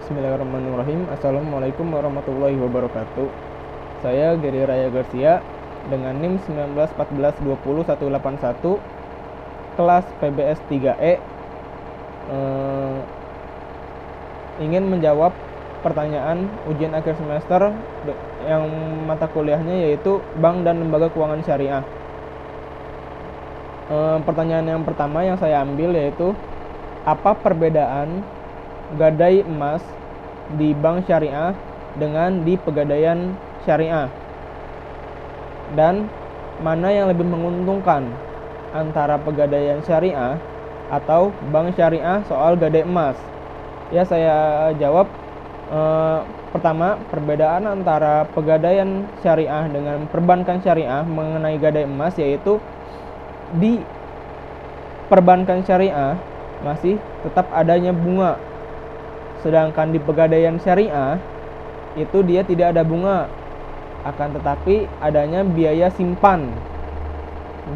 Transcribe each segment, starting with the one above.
Bismillahirrahmanirrahim. Assalamualaikum warahmatullahi wabarakatuh. Saya Geri Raya Garcia dengan NIM 1914201181 kelas PBS 3E ingin menjawab pertanyaan ujian akhir semester yang mata kuliahnya yaitu Bank dan Lembaga Keuangan Syariah. Pertanyaan yang pertama yang saya ambil yaitu apa perbedaan gadai emas di bank syariah dengan di pegadaian syariah, dan mana yang lebih menguntungkan antara pegadaian syariah atau bank syariah soal gadai emas. Ya, saya jawab. Pertama, perbedaan antara pegadaian syariah dengan perbankan syariah mengenai gadai emas yaitu di perbankan syariah masih tetap adanya bunga, sedangkan di pegadaian syariah itu dia tidak ada bunga, akan tetapi adanya biaya simpan,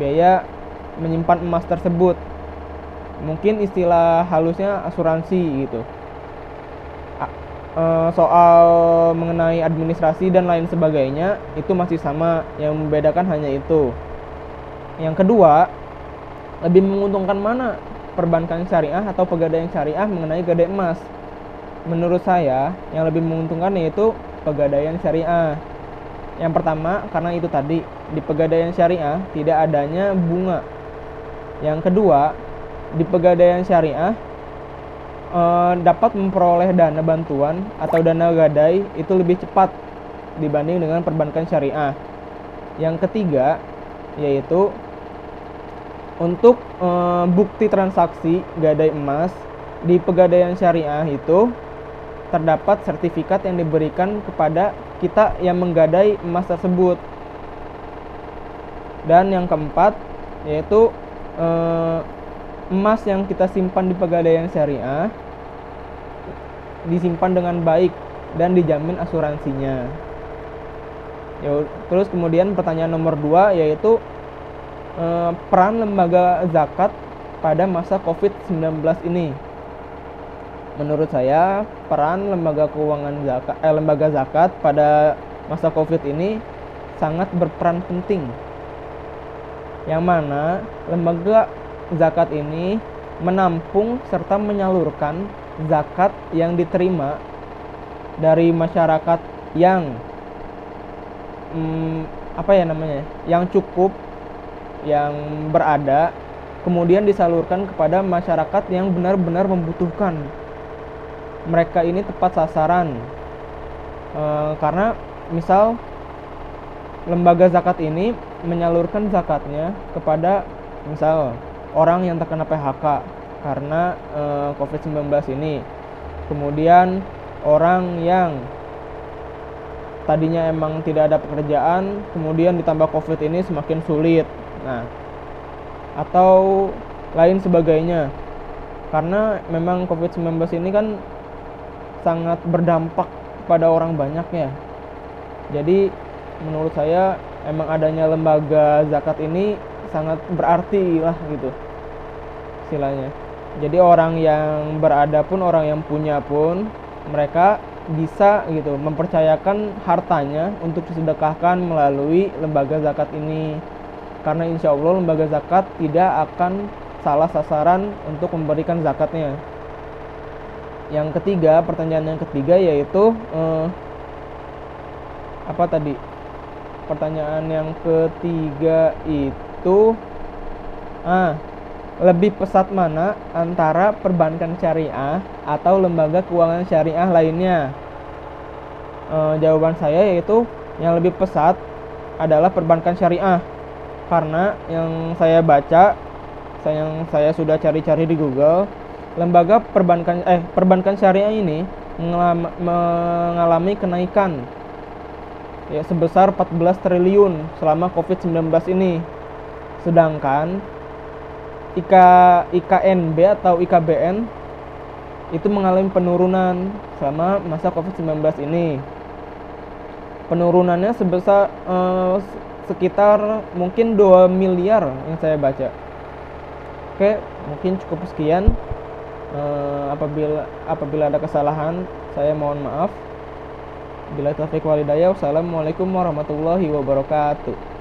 biaya menyimpan emas tersebut. Mungkin istilah halusnya asuransi gitu. Soal mengenai administrasi dan lain sebagainya itu masih sama, yang membedakan hanya itu. Yang kedua, lebih menguntungkan mana perbankan syariah atau pegadaian syariah mengenai gadai emas? Menurut saya yang lebih menguntungkan yaitu pegadaian syariah. Yang pertama, karena itu tadi di pegadaian syariah tidak adanya bunga. Yang kedua, di pegadaian syariah dapat memperoleh dana bantuan atau dana gadai itu lebih cepat dibanding dengan perbankan syariah. Yang ketiga, yaitu untuk bukti transaksi gadai emas di pegadaian syariah itu terdapat sertifikat yang diberikan kepada kita yang menggadai emas tersebut. Dan yang keempat, yaitu emas yang kita simpan di pegadaian syariah disimpan dengan baik dan dijamin asuransinya. Terus kemudian pertanyaan nomor 2 yaitu peran lembaga zakat pada masa COVID-19 ini. Menurut saya peran lembaga zakat pada masa COVID ini sangat berperan penting, yang mana lembaga zakat ini menampung serta menyalurkan zakat yang diterima dari masyarakat yang yang cukup, yang berada, kemudian disalurkan kepada masyarakat yang benar-benar membutuhkan. Mereka ini tepat sasaran, karena misal lembaga zakat ini menyalurkan zakatnya kepada misal orang yang terkena PHK karena COVID-19 ini, kemudian orang yang tadinya emang tidak ada pekerjaan, kemudian ditambah COVID ini semakin sulit, atau lain sebagainya. Karena memang COVID-19 ini kan sangat berdampak pada orang banyak ya. Jadi menurut saya emang adanya lembaga zakat ini sangat berarti lah gitu istilahnya. Jadi orang yang berada pun, orang yang punya pun, mereka bisa gitu mempercayakan hartanya untuk disedekahkan melalui lembaga zakat ini. Karena insya Allah lembaga zakat tidak akan salah sasaran untuk memberikan zakatnya. Yang ketiga, pertanyaan yang ketiga yaitu pertanyaan yang ketiga itu lebih pesat mana antara perbankan syariah atau lembaga keuangan syariah lainnya? Jawaban saya yaitu yang lebih pesat adalah perbankan syariah, karena yang saya baca, yang saya sudah cari-cari di Google, lembaga perbankan syariah ini mengalami kenaikan ya sebesar 14 triliun selama COVID-19 ini. Sedangkan IKNB atau IKBN itu mengalami penurunan selama masa COVID-19 ini. Penurunannya sebesar sekitar mungkin 2 miliar yang saya baca. Oke, mungkin cukup sekian. Apabila ada kesalahan, saya mohon maaf. Bila taufiq wal hidayah, wassalamualaikum warahmatullahi wabarakatuh.